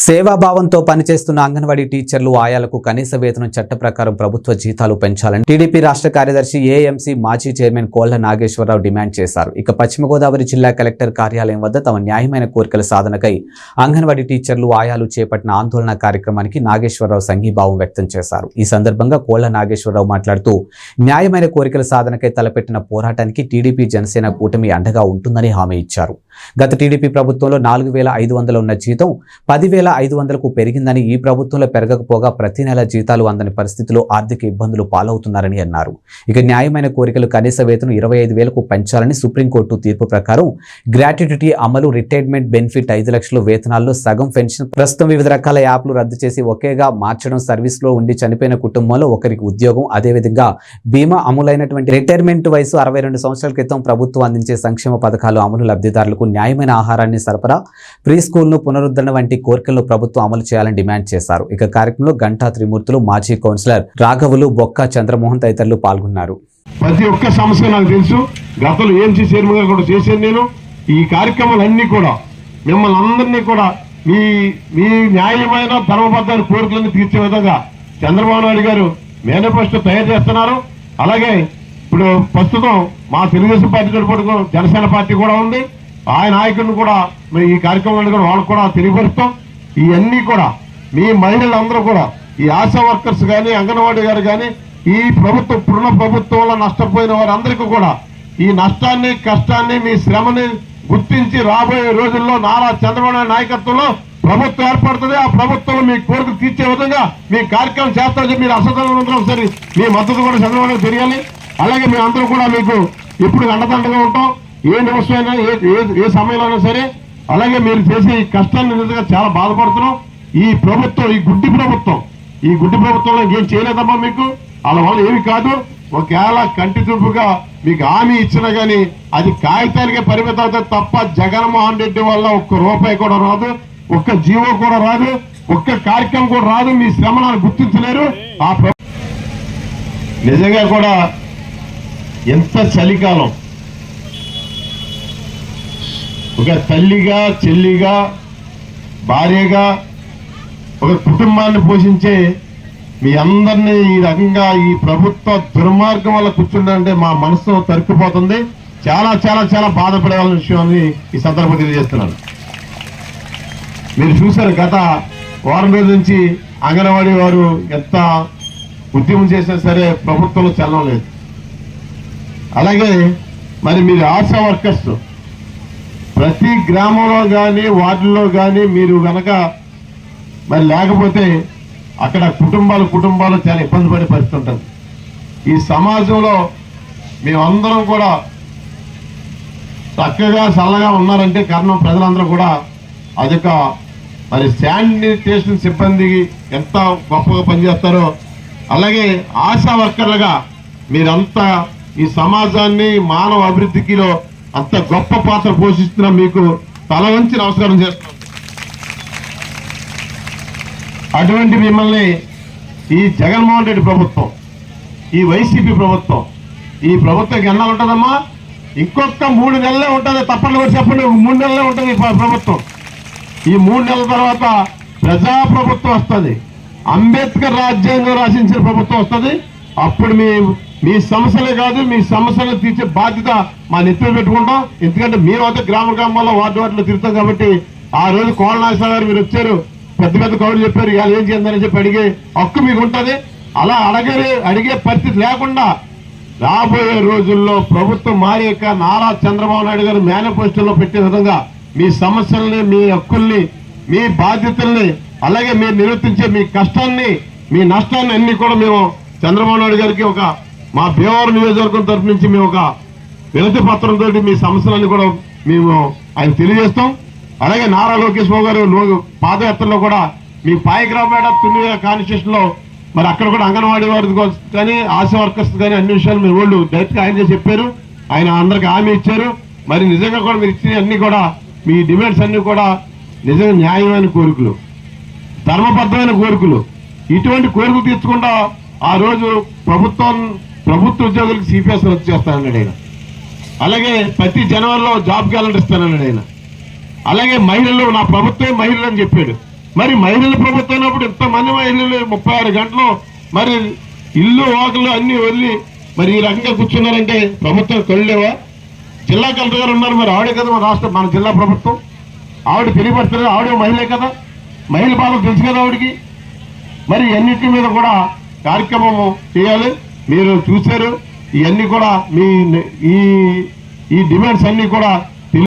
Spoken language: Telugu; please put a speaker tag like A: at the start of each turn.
A: సేవాభావంతో పనిచేస్తున్న అంగన్వాడీ టీచర్లు ఆయాలకు కనీస వేతనం చట్ట ప్రకారం ప్రభుత్వ జీతాలు పెంచాలని టీడీపీ రాష్ట్ర కార్యదర్శి ఏఎంసీ మాజీ చైర్మన్ కోళ్ల నాగేశ్వరరావు డిమాండ్ చేశారు. ఇక పశ్చిమ గోదావరి జిల్లా కలెక్టర్ కార్యాలయం వద్ద తమ న్యాయమైన కోరికల సాధనకై అంగన్వాడీ టీచర్లు ఆయాలు చేపట్టిన ఆందోళన కార్యక్రమానికి నాగేశ్వరరావు సంఘీభావం వ్యక్తం చేశారు. ఈ సందర్భంగా కోళ్ల నాగేశ్వరరావు మాట్లాడుతూ న్యాయమైన కోరికల సాధనకై తలపెట్టిన పోరాటానికి టీడీపీ జనసేన కూటమి అండగా ఉంటుందని హామీ ఇచ్చారు. గత టీడీపీ ప్రభుత్వంలో 4,500 ఉన్న జీతం 10,500కు పెరిగిందని, ఈ ప్రభుత్వంలో పెరగకపోగా ప్రతి నెల జీతాలు అందని పరిస్థితిలో ఆర్థిక ఇబ్బందులు పాలవుతున్నారని అన్నారు. ఇక న్యాయమైన కోరికలు కనీస వేతనం 25,000కు పెంచాలని సుప్రీంకోర్టు తీర్పు ప్రకారం గ్రాట్యుటీ అమలు, రిటైర్మెంట్ బెనిఫిట్ 5 లక్షల వేతనాల్లో సగం పెన్షన్, ప్రస్తుతం వివిధ రకాల యాప్లు రద్దు చేసి ఒకేగా మార్చడం, సర్వీస్లో ఉండి చనిపోయిన కుటుంబంలో ఒకరికి ఉద్యోగం, అదేవిధంగా బీమా అమలైనటువంటి రిటైర్మెంట్ వయసు 62 సంవత్సరాల క్రితం ప్రభుత్వం అందించే సంక్షేమ పథకాలు అమలు, లబ్ధిదారులకు న్యాయమైన ఆహారాన్ని సరఫరా, ప్రీ స్కూల్ను పునరుద్ధరణ వంటి కోరికలను ప్రభుత్వం అమలు చేయాలని డిమాండ్ చేశారు. ఇక కార్యక్రమంలో గంటా త్రిమూర్తులు, మాజీ కౌన్సిలర్ రాఘవులు, బొక్క చంద్రమోహన్ తదితరులు పాల్గొన్నారు.
B: ప్రతి ఒక్క సమస్య నాకు తెలుసు. గతంలో ఏఎంసీ చైర్మన్ గా కూడా చేశాను నేను. ఈ కార్యక్రమాలన్నీ కూడా మిమ్మల్ని అందరినీ కూడా మీ న్యాయమైన ధర్మబద్ధమైన కోరికలను తీర్చే విధంగా చంద్రబాబు నాయుడు గారు మేనిఫెస్టో తయారు చేస్తున్నారు. అలాగే ఇప్పుడు ప్రస్తుతం మా తెలుగుదేశం పార్టీ పాటు జనసేన పార్టీ కూడా ఉంది. ఆయన నాయకులను కూడా ఈ కార్యక్రమాలను కూడా వాళ్ళకు కూడా తెలియపరుస్తాం. ఇవన్నీ కూడా మీ మహిళలందరూ కూడా, ఈ ఆశా వర్కర్స్ కానీ, అంగన్వాడీ గారు కానీ, ఈ ప్రభుత్వం ఇప్పుడున్న ప్రభుత్వంలో నష్టపోయిన వారందరికీ కూడా ఈ నష్టాన్ని, కష్టాన్ని, మీ శ్రమని గుర్తించి రాబోయే రోజుల్లో నారా చంద్రబాబు నాయకత్వంలో ప్రభుత్వం ఏర్పడుతుంది. ఆ ప్రభుత్వంలో మీ కోరిక తీర్చే విధంగా మీ కార్యక్రమం చేస్తారని మీరు అసలు ఒకసారి మీ మద్దతు కూడా చంద్రబాబు తెలియాలి. అలాగే మేమందరూ కూడా మీకు ఎప్పుడు అండదండగా ఉంటాం. ఏ నిమిషమైనా, ఏ సమయంలో అయినా సరే. అలాగే మీరు చేసే ఈ కష్టాన్ని నిజంగా చాలా బాధపడుతున్నాం. ఈ ప్రభుత్వం, ఈ గుడ్డి ప్రభుత్వంలో ఏం చేయలేదమ్మా మీకు. వాళ్ళ వల్ల ఏమి కాదు. ఒకవేళ కంటి చూపుగా మీకు హామీ ఇచ్చినా గానీ అది కాగితాలకే పరిమితం అవుతుంది తప్ప జగన్మోహన్ రెడ్డి వల్ల ఒక్క రూపాయి కూడా రాదు, ఒక్క జీవో కూడా రాదు, ఒక్క కార్యక్రమం కూడా రాదు. మీ శ్రమను గుర్తించలేరు. ఆ నిజంగా కూడా ఎంత చలికాలం. ఒక తల్లిగా, చెల్లిగా, భార్యగా ఒక కుటుంబాన్ని పోషించే మీ అందరినీ ఈ రకంగా ఈ ప్రభుత్వ దుర్మార్గం వల్ల కూర్చుంటే మా మనసు తరికిపోతుంది. చాలా చాలా చాలా బాధపడేవాళ్ళ విషయాన్ని ఈ సందర్భంగా తెలియజేస్తున్నాను. మీరు చూశారు, గత వారం రోజుల నుంచి అంగన్వాడీ వారు ఎంత ఉద్యమం చేసినా సరే ప్రభుత్వంలో చలనం లేదు. అలాగే మరి మీరు ఆశా వర్కర్స్ ప్రతి గ్రామంలో కానీ, వార్డుల్లో కానీ మీరు కనుక మరి లేకపోతే అక్కడ కుటుంబాలు చాలా ఇబ్బంది పడే పరిస్థితి ఉంటుంది. ఈ సమాజంలో మేమందరం కూడా చక్కగా చల్లగా ఉన్నారంటే కారణం ప్రజలందరూ కూడా అదొక మరి శానిటేషన్ సిబ్బందికి ఎంత గొప్పగా పనిచేస్తారో, అలాగే ఆశా వర్కర్లుగా మీరంతా ఈ సమాజాన్ని, మానవ అభివృద్ధికిలో అంత గొప్ప పాత్ర పోషిస్తున్నా మీకు తల వంచి నమస్కారం చేస్తున్నాం. అటువంటి మిమ్మల్ని ఈ జగన్మోహన్ రెడ్డి ప్రభుత్వం, ఈ వైసీపీ ప్రభుత్వం, ఈ ప్రభుత్వం ఎన్నాళ్ళు ఉంటుందమ్మా? ఇంకొక 3 నెలలే ఉంటుంది. తప్పని కూడా చెప్పండి, 3 నెలలే ఉంటుంది ఈ ప్రభుత్వం. ఈ 3 నెలల తర్వాత ప్రజాప్రభుత్వం వస్తుంది. అంబేద్కర్ రాజ్యాంగం రాసించిన ప్రభుత్వం వస్తుంది. అప్పుడు మీ సమస్యలే కాదు, మీ సమస్యలు తీర్చే బాధ్యత మా నెత్తిలో పెట్టుకుంటాం. ఎందుకంటే మేమైతే గ్రామాల్లో వార్డులో తిరుగుతాం కాబట్టి. ఆ రోజు కోళ్ల నాగేశ్వరరావు గారు మీరు వచ్చారు, పెద్ద కౌరులు చెప్పారు, ఇవాళ ఏం చేద్దామని చెప్పి అడిగే హక్కు మీకు ఉంటుంది. అలా అడిగే పరిస్థితి లేకుండా రాబోయే రోజుల్లో ప్రభుత్వం మారాక నారా చంద్రబాబు నాయుడు గారు మేనిఫెస్టోలో పెట్టే విధంగా మీ సమస్యల్ని, మీ హక్కుల్ని, మీ బాధ్యతల్ని, అలాగే మీరు నిర్వర్తించే మీ కష్టాన్ని, మీ నష్టాన్ని అన్ని కూడా మేము చంద్రబాబు నాయుడు గారికి మా భీమవరం నియోజకవర్గం తరఫు నుంచి మేము ఒక వినతి పత్రంతో మీ సమస్యలన్నీ కూడా మేము ఆయన తెలియజేస్తాం. అలాగే నారా లోకేష్ బాబు గారు పాదయాత్రలో కూడా మీ పాయగ్రామేట తుని కాన్స్టిట్యూషన్ లో మరి అక్కడ కూడా అంగన్వాడీ వారి కానీ, ఆశా వర్కర్స్ కానీ అన్ని విషయాలు మీ వాళ్ళు డైరెక్ట్ గా ఆయన చెప్పారు. ఆయన అందరికి హామీ ఇచ్చారు. మరి నిజంగా కూడా మీరు ఇచ్చిన అన్ని కూడా మీ డిమాండ్స్ అన్ని కూడా నిజంగా న్యాయమైన కోరికలు, ధర్మబద్ధమైన కోరికలు. ఇటువంటి కోరికలు తీర్చకుండా ఆ రోజు ప్రభుత్వ ఉద్యోగులకు సిపిఎస్ రద్దు చేస్తానన్నాడు ఆయన. అలాగే ప్రతి జనవరిలో జాబ్ క్యాలెండర్ ఇస్తానన్నాడు ఆయన. అలాగే మహిళలు, నా ప్రభుత్వమే మహిళలు అని చెప్పాడు. మరి మహిళల ప్రభుత్వం అయినప్పుడు ఇంతమంది మహిళలు 36 గంటలు మరి ఇల్లు వాకులు అన్ని వదిలి మరి ఈ రకంగా కూర్చున్నారంటే ప్రభుత్వం కళ్ళేవా? జిల్లా కలెక్టర్ గారు ఉన్నారు, మరి ఆవిడే కదా మన జిల్లా ప్రభుత్వం. ఆవిడ తెలియపడుతున్నారు, ఆవిడే మహిళే కదా, మహిళ బాధలు తెలుసు కదా ఆవిడికి. మరి అన్నిటి మీద కూడా కార్యక్రమం చేయాలి. మీరు చూశారు, ఇవన్నీ కూడా మీ ఈ డిమాండ్స్ అన్నీ కూడా